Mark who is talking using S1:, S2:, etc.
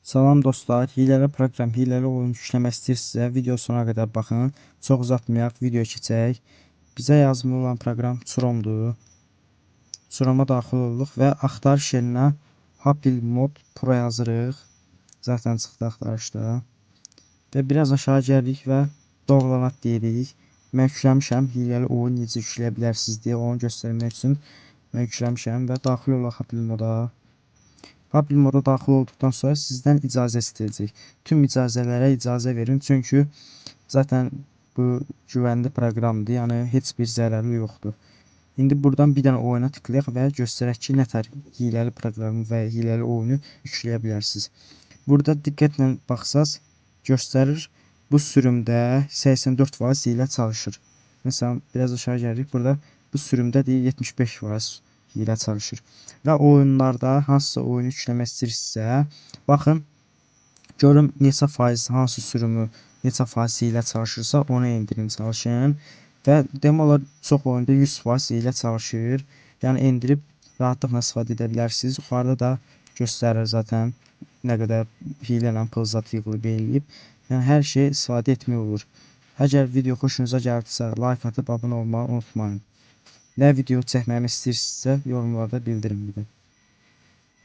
S1: Salam dostlar, hiləli proqram, hiləli oyun yükləmək istəyirsinizsə video sona qədər baxın. Çox uzatmayaq, video keçək. Bizə yazılı olan proqram Chrome-dur. Chrome-a daxil olduq və axtarış yerinə Happy Mod Pro yazırıq. Zaten çıxdı axtarışda. Və biraz aşağı gəlirik və download deyirik. Mən yükləmişəm, hiləli oyun necə yükləyə bilərsiniz deyə onu göstərmək üçün mən yükləmişəm və daxil olaq Happy Moda. Happy moda daxil olduqdan sonra sizdən icazə istəyəcək. Tüm icazələrə icazə verin, çünki zaten bu güvənli proqramdır, yəni heç bir zərəri yoxdur. İndi buradan bir dənə oyuna tıklayaq və göstərək ki, nətər hiləli proqramı və hiləli oyunu yükləyə bilərsiniz. Burada diqqətlə baxsaz göstərir, bu sürümdə 84% hilə çalışır. Məsələn, biraz aşağı gəlirik, burada bu sürümdə deyir 75% hilə çalışır. Və oyunlarda hansısa oyunu yükləmək istəyirsinizsə, baxın, görün neçə faiz, hansı sürümü, neçə faiz hilə çalışırsa onu indirin çalışın. Və demək olar çox oyunda 100% hilə çalışır. Yəni indirib rahatlıqla istifadə edə bilərsiniz. Yuxarıda da göstərir zaten nə qədər hilə ilə pul zat yığılıb eləyib. Yəni hər şey istifadə etmək olur. Əgər video xoşunuza gəldisə, like atıb abunə olmağı unutmayın. Nə video çəkməyimi istəyirsinizsə yorumlarda bildirin bir də.